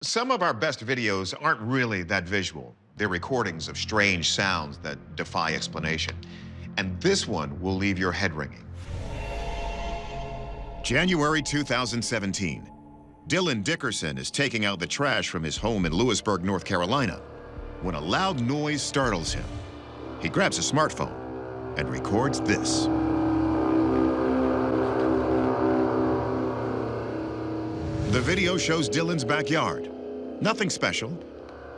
Some of our best videos aren't really that visual. They're recordings of strange sounds that defy explanation. And this one will leave your head ringing. January 2017. Dylan Dickerson is taking out the trash from his home in Lewisburg, North Carolina, when a loud noise startles him. He grabs a smartphone and records this. The video shows Dylan's backyard. Nothing special,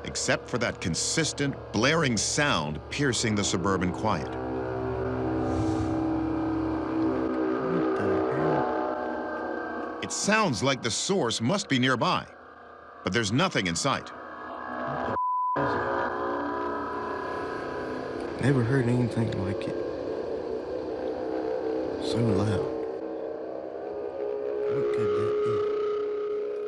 except for that consistent, blaring sound piercing the suburban quiet. It sounds like the source must be nearby, but there's nothing in sight. Never heard anything like it. So loud. What could that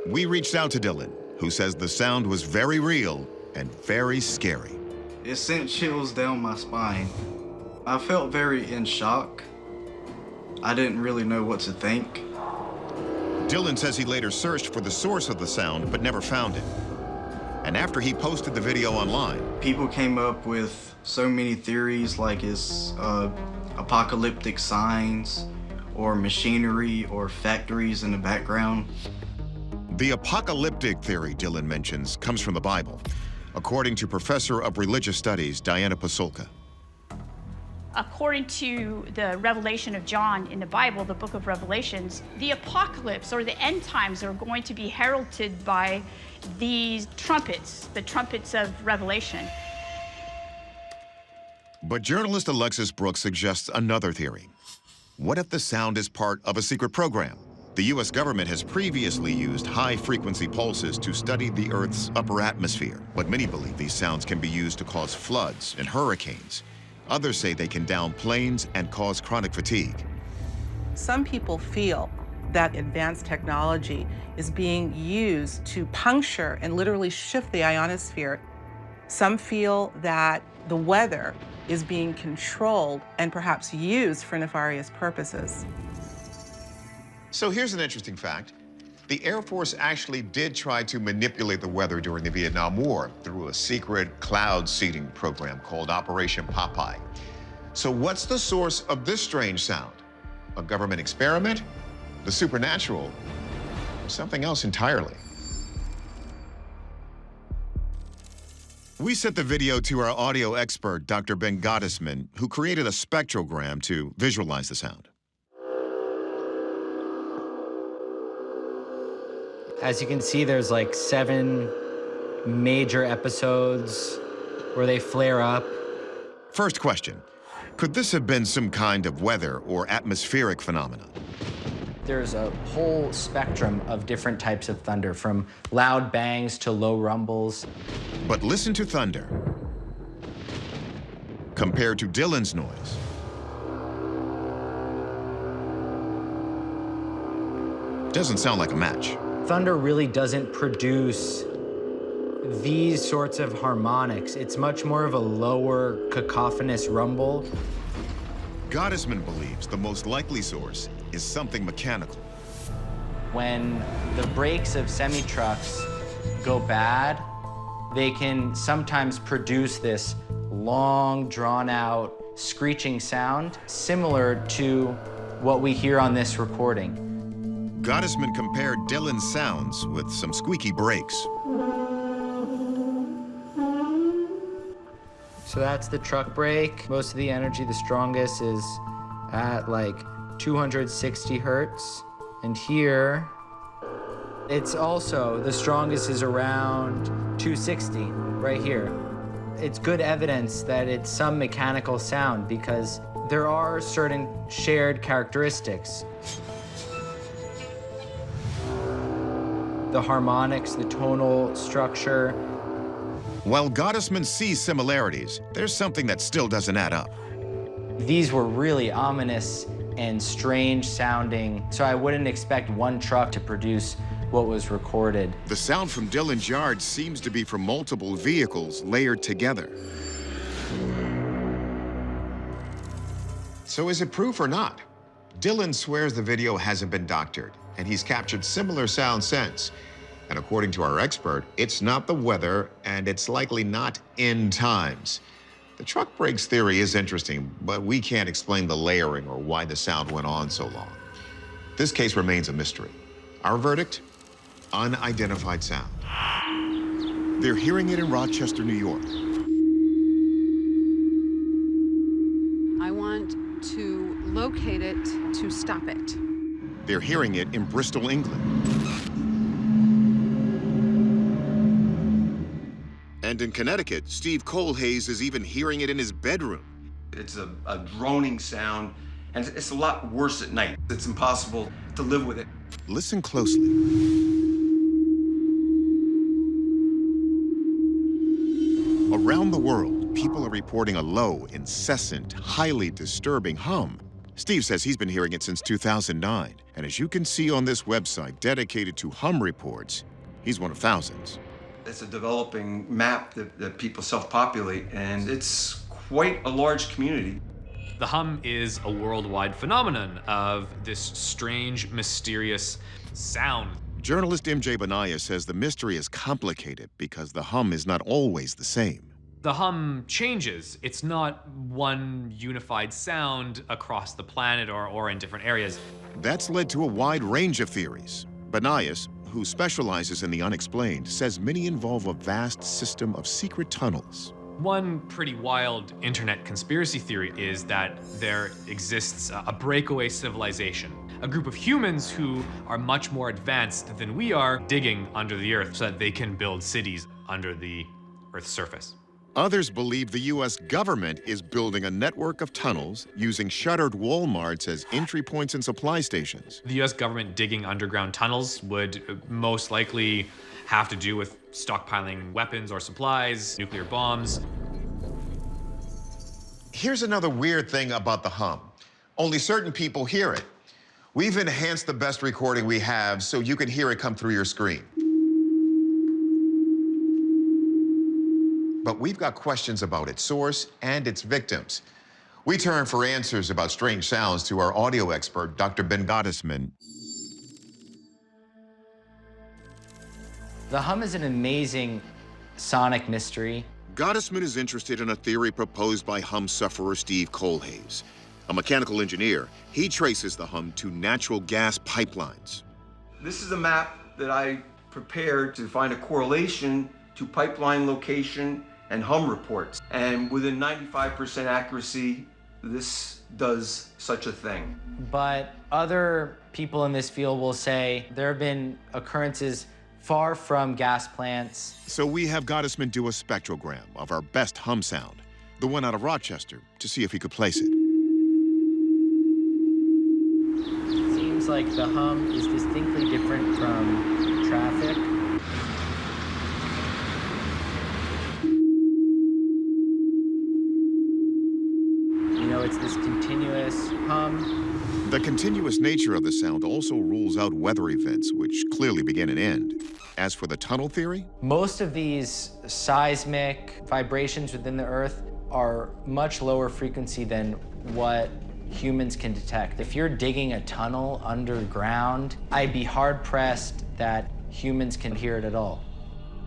We reached out to Dylan, who says the sound was very real and very scary. It sent chills down my spine. I felt very in shock. I didn't really know what to think. Dylan says he later searched for the source of the sound but never found it. And after he posted the video online, People came up with so many theories, like it's apocalyptic signs or machinery or factories in the background. the apocalyptic theory Dylan mentions comes from the Bible, according to Professor of Religious Studies Diana Pasulka. According to the revelation of John in the Bible, the book of Revelations, the apocalypse or the end times are going to be heralded by these trumpets, the trumpets of Revelation. But journalist Alexis Brooks suggests another theory. What if the sound is part of a secret program? The U.S. government has previously used high-frequency pulses to study the Earth's upper atmosphere, but many believe these sounds can be used to cause floods and hurricanes. Others say they can down planes and cause chronic fatigue. Some people feel that advanced technology is being used to puncture and literally shift the ionosphere. Some feel that the weather is being controlled and perhaps used for nefarious purposes. So here's an interesting fact. The Air Force actually did try to manipulate the weather during the Vietnam War through a secret cloud seeding program called Operation Popeye. So what's the source of this strange sound? A government experiment? The supernatural? Something else entirely? We sent the video to our audio expert, Dr. Ben Gottesman, who created a spectrogram to visualize the sound. As you can see, there's like 7 major episodes where they flare up. First question, could this have been some kind of weather or atmospheric phenomenon? There's a whole spectrum of different types of thunder, from loud bangs to low rumbles. But listen to thunder compared to Dylan's noise. Doesn't sound like a match. Thunder really doesn't produce these sorts of harmonics. It's much more of a lower cacophonous rumble. Gottesman believes the most likely source is something mechanical. When the brakes of semi-trucks go bad, they can sometimes produce this long, drawn-out, screeching sound, similar to what we hear on this recording. Gottesman compared Dylan's sounds with some squeaky brakes. So that's the truck brake. Most of the energy, the strongest, is at like 260 hertz. And here, it's also, the strongest is around 260, right here. It's good evidence that it's some mechanical sound because there are certain shared characteristics. The harmonics, the tonal structure. While Gottesman sees similarities, there's something that still doesn't add up. These were really ominous and strange sounding, so I wouldn't expect one truck to produce what was recorded. The sound from Dylan's yard seems to be from multiple vehicles layered together. So is it proof or not? Dylan swears the video hasn't been doctored, and he's captured similar sounds since. And according to our expert, it's not the weather, and it's likely not end times. The truck brakes theory is interesting, but we can't explain the layering or why the sound went on so long. This case remains a mystery. Our verdict? Unidentified sound. They're hearing it in Rochester, New York. I want to locate it to stop it. They're hearing it in Bristol, England. And in Connecticut, Steve Colhase is even hearing it in his bedroom. It's a droning sound, and it's a lot worse at night. It's impossible to live with it. Listen closely. Around the world, people are reporting a low, incessant, highly disturbing hum. Steve says he's been hearing it since 2009. And as you can see on this website dedicated to hum reports, he's one of thousands. It's a developing map that people self-populate, and it's quite a large community. The hum is a worldwide phenomenon of this strange, mysterious sound. Journalist MJ Benaya says the mystery is complicated because the hum is not always the same. The hum changes. It's not one unified sound across the planet or in different areas. That's led to a wide range of theories. Benayas, who specializes in the unexplained, says many involve a vast system of secret tunnels. One pretty wild internet conspiracy theory is that there exists a breakaway civilization, a group of humans who are much more advanced than we are, digging under the earth so that they can build cities under the Earth's surface. Others believe the U.S. government is building a network of tunnels using shuttered Walmarts as entry points and supply stations. The U.S. government digging underground tunnels would most likely have to do with stockpiling weapons or supplies, nuclear bombs. Here's another weird thing about the hum. Only certain people hear it. We've enhanced the best recording we have so you can hear it come through your screen. But we've got questions about its source and its victims. We turn for answers about strange sounds to our audio expert, Dr. Ben Gottesman. The hum is an amazing sonic mystery. Gottesman is interested in a theory proposed by hum sufferer Steve Colhase. A mechanical engineer, he traces the hum to natural gas pipelines. This is a map that I prepared to find a correlation to pipeline location and hum reports. And within 95% accuracy, this does such a thing. But other people in this field will say there have been occurrences far from gas plants. So we have Gottesman do a spectrogram of our best hum sound, the one out of Rochester, to see if he could place it. Seems like the hum is distinctly different from traffic. You know, it's this continuous hum. The continuous nature of the sound also rules out weather events, which clearly begin and end. As for the tunnel theory, Most of these seismic vibrations within the Earth are much lower frequency than what humans can detect. If you're digging a tunnel underground, I'd be hard-pressed that humans can hear it at all.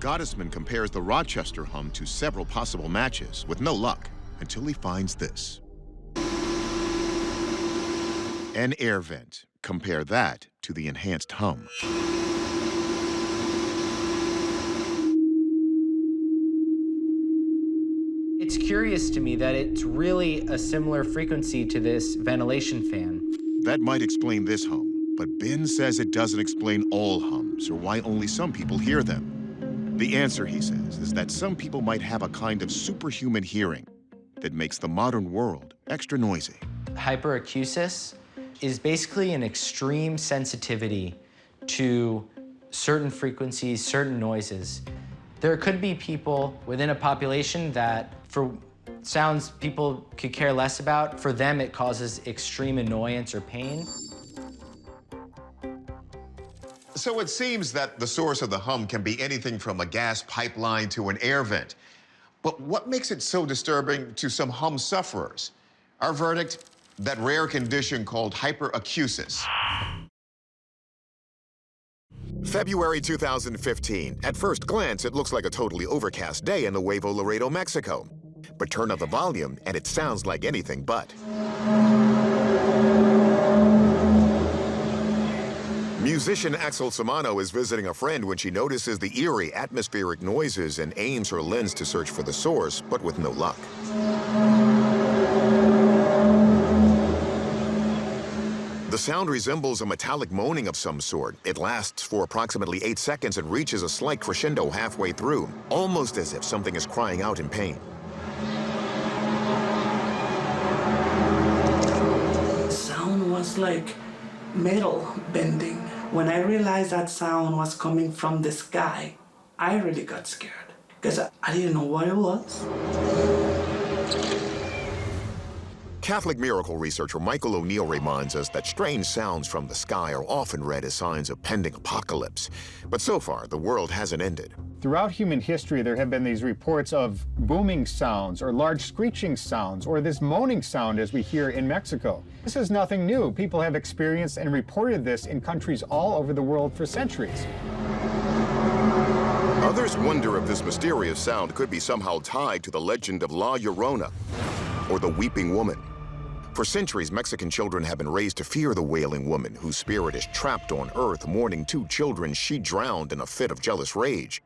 Gottesman compares the Rochester hum to several possible matches, with no luck, until he finds this. An air vent. Compare that to the enhanced hum. It's curious to me that it's really a similar frequency to this ventilation fan. That might explain this hum, but Ben says it doesn't explain all hums or why only some people hear them. The answer, he says, is that some people might have a kind of superhuman hearing that makes the modern world extra noisy. Hyperacusis is basically an extreme sensitivity to certain frequencies, certain noises. There could be people within a population that, for sounds people could care less about, for them it causes extreme annoyance or pain. So it seems that the source of the hum can be anything from a gas pipeline to an air vent. But what makes it so disturbing to some hum sufferers? Our verdict? That rare condition called hyperacusis. February 2015. At first glance, it looks like a totally overcast day in Nuevo Laredo, Mexico. But turn up the volume, and it sounds like anything but. Musician Axel Samano is visiting a friend when she notices the eerie atmospheric noises and aims her lens to search for the source, but with no luck. The sound resembles a metallic moaning of some sort. It lasts for approximately 8 seconds and reaches a slight crescendo halfway through, almost as if something is crying out in pain. The sound was like metal bending. When I realized that sound was coming from the sky, I really got scared because I didn't know what it was. Catholic miracle researcher Michael O'Neill reminds us that strange sounds from the sky are often read as signs of pending apocalypse. But so far, the world hasn't ended. Throughout human history, there have been these reports of booming sounds or large screeching sounds or this moaning sound as we hear in Mexico. This is nothing new. People have experienced and reported this in countries all over the world for centuries. Others wonder if this mysterious sound could be somehow tied to the legend of La Llorona, or the Weeping Woman. For centuries, Mexican children have been raised to fear the wailing woman whose spirit is trapped on Earth, mourning 2 children she drowned in a fit of jealous rage.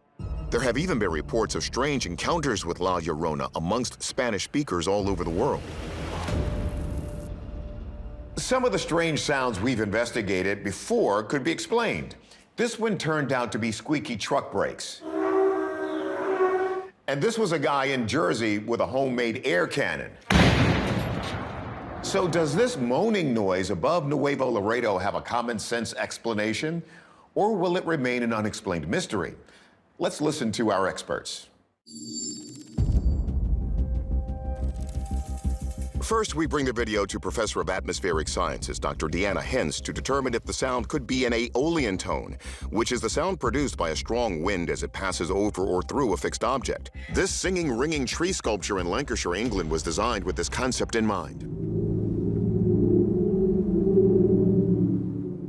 There have even been reports of strange encounters with La Llorona amongst Spanish speakers all over the world. Some of the strange sounds we've investigated before could be explained. This one turned out to be squeaky truck brakes. And this was a guy in Jersey with a homemade air cannon. So does this moaning noise above Nuevo Laredo have a common sense explanation, or will it remain an unexplained mystery? Let's listen to our experts. First, we bring the video to Professor of Atmospheric Sciences, Dr. Deanna Hens, to determine if the sound could be an aeolian tone, which is the sound produced by a strong wind as it passes over or through a fixed object. This singing, ringing tree sculpture in Lancashire, England was designed with this concept in mind.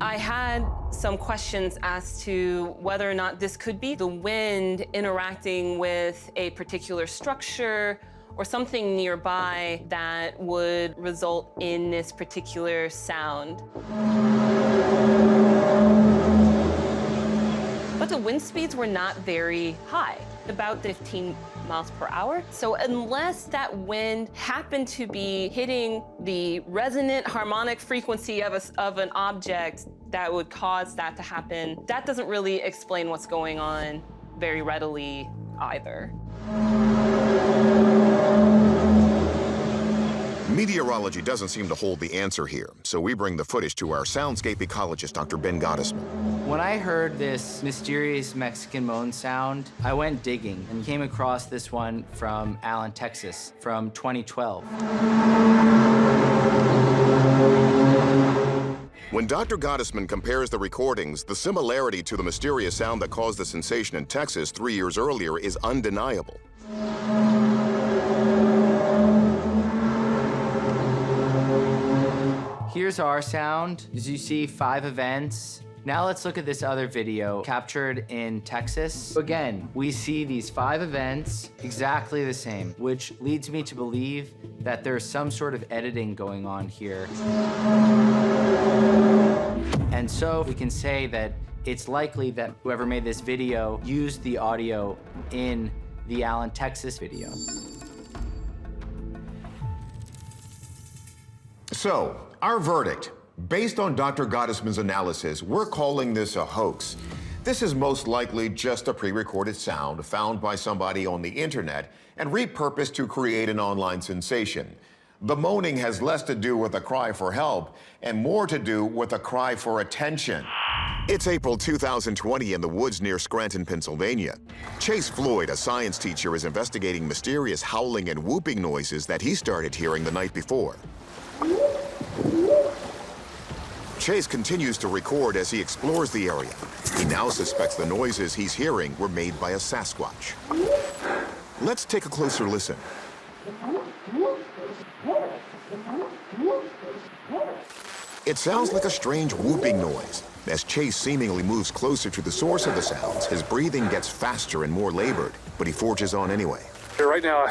I had some questions as to whether or not this could be the wind interacting with a particular structure or something nearby that would result in this particular sound. But the wind speeds were not very high, about 15 miles per hour. So unless that wind happened to be hitting the resonant harmonic frequency of an object that would cause that to happen, that doesn't really explain what's going on very readily either. Meteorology doesn't seem to hold the answer here, so we bring the footage to our soundscape ecologist, Dr. Ben Gottesman. When I heard this mysterious Mexican moan sound, I went digging and came across this one from Allen, Texas, from 2012. When Dr. Gottesman compares the recordings, the similarity to the mysterious sound that caused the sensation in Texas 3 years earlier is undeniable. Here's our sound. As you see, 5 events. Now let's look at this other video captured in Texas. Again, we see these 5 events exactly the same, which leads me to believe that there's some sort of editing going on here. And so we can say that it's likely that whoever made this video used the audio in the Allen, Texas video. So, our verdict. Based on Dr. Gottesman's analysis, we're calling this a hoax. This is most likely just a pre-recorded sound found by somebody on the internet and repurposed to create an online sensation. The moaning has less to do with a cry for help and more to do with a cry for attention. It's April 2020 in the woods near Scranton, Pennsylvania. Chase Floyd, a science teacher, is investigating mysterious howling and whooping noises that he started hearing the night before. Chase continues to record as he explores the area. He now suspects the noises he's hearing were made by a Sasquatch. Let's take a closer listen. It sounds like a strange whooping noise. As Chase seemingly moves closer to the source of the sounds, his breathing gets faster and more labored, but he forges on anyway. Right now,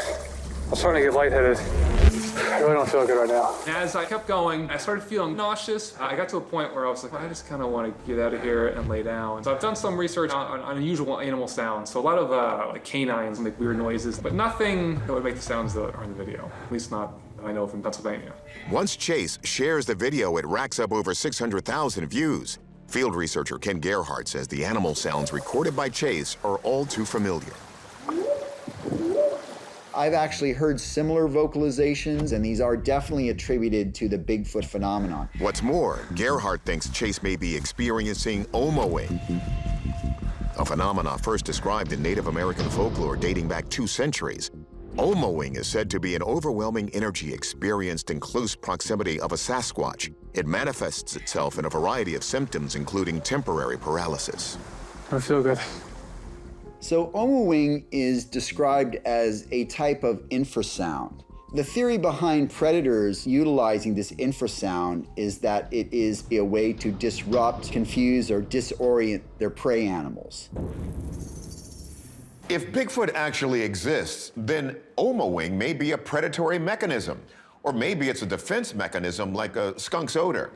I'm starting to get lightheaded. I really don't feel good right now. As I kept going, I started feeling nauseous. I got to a point where I was like, I just kind of want to get out of here and lay down. So I've done some research on unusual animal sounds. So a lot of like canines make weird noises, but nothing that would make the sounds that are in the video. At least not that I know of in Pennsylvania. Once Chase shares the video, it racks up over 600,000 views. Field researcher Ken Gerhardt says the animal sounds recorded by Chase are all too familiar. I've actually heard similar vocalizations, and these are definitely attributed to the Bigfoot phenomenon. What's more, Gerhardt thinks Chase may be experiencing omoing, a phenomenon first described in Native American folklore dating back 2 centuries. Omoing is said to be an overwhelming energy experienced in close proximity of a Sasquatch. It manifests itself in a variety of symptoms, including temporary paralysis. I feel good. So omoing is described as a type of infrasound. The theory behind predators utilizing this infrasound is that it is a way to disrupt, confuse, or disorient their prey animals. If Bigfoot actually exists, then omoing may be a predatory mechanism, or maybe it's a defense mechanism like a skunk's odor.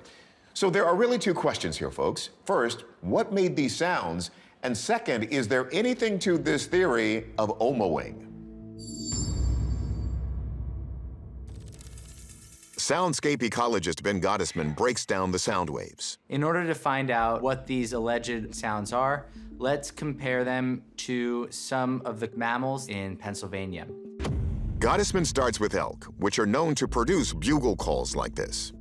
So there are really 2 questions here, folks. First, what made these sounds? And second, is there anything to this theory of omoing? Soundscape ecologist Ben Gottesman breaks down the sound waves. In order to find out what these alleged sounds are, let's compare them to some of the mammals in Pennsylvania. Gottesman starts with elk, which are known to produce bugle calls like this.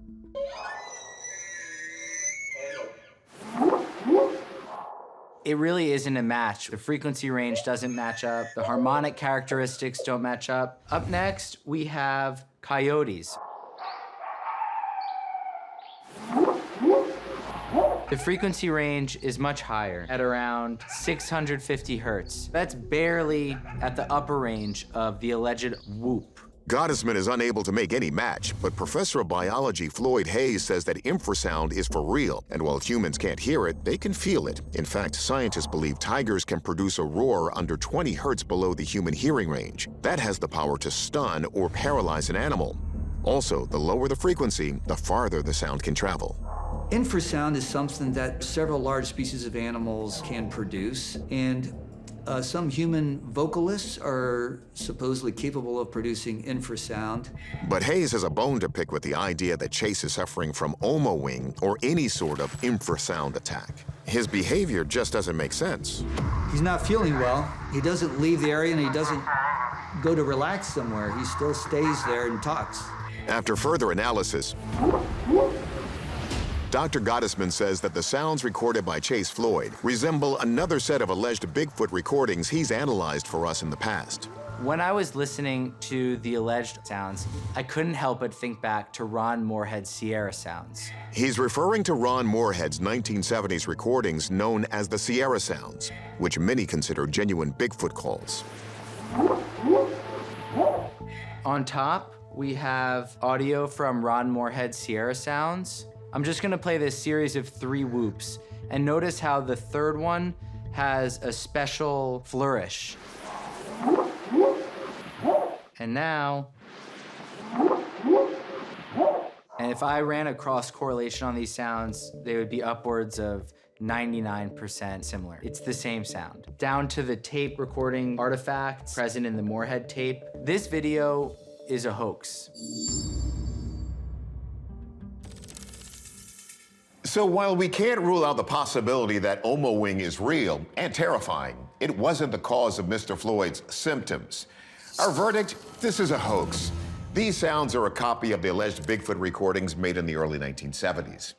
It really isn't a match. The frequency range doesn't match up. The harmonic characteristics don't match up. Up next, we have coyotes. The frequency range is much higher, at around 650 hertz. That's barely at the upper range of the alleged whoop. Gottesman is unable to make any match, but Professor of Biology Floyd Hayes says that infrasound is for real, and while humans can't hear it, they can feel it. In fact, scientists believe tigers can produce a roar under 20 hertz below the human hearing range. That has the power to stun or paralyze an animal. Also, the lower the frequency, the farther the sound can travel. Infrasound is something that several large species of animals can produce, and some human vocalists are supposedly capable of producing infrasound. But Hayes has a bone to pick with the idea that Chase is suffering from omoing or any sort of infrasound attack. His behavior just doesn't make sense. He's not feeling well. He doesn't leave the area and he doesn't go to relax somewhere. He still stays there and talks. After further analysis, Dr. Gottesman says that the sounds recorded by Chase Floyd resemble another set of alleged Bigfoot recordings he's analyzed for us in the past. When I was listening to the alleged sounds, I couldn't help but think back to Ron Moorhead's Sierra sounds. He's referring to Ron Moorhead's 1970s recordings known as the Sierra sounds, which many consider genuine Bigfoot calls. On top, we have audio from Ron Moorhead's Sierra sounds. I'm just gonna play this series of 3 whoops, and notice how the third one has a special flourish. And now, and if I ran a cross correlation on these sounds, they would be upwards of 99% similar. It's the same sound. Down to the tape recording artifacts present in the Moorhead tape. This video is a hoax. So while we can't rule out the possibility that omoing is real and terrifying, it wasn't the cause of Mr. Floyd's symptoms. Our verdict, this is a hoax. These sounds are a copy of the alleged Bigfoot recordings made in the early 1970s.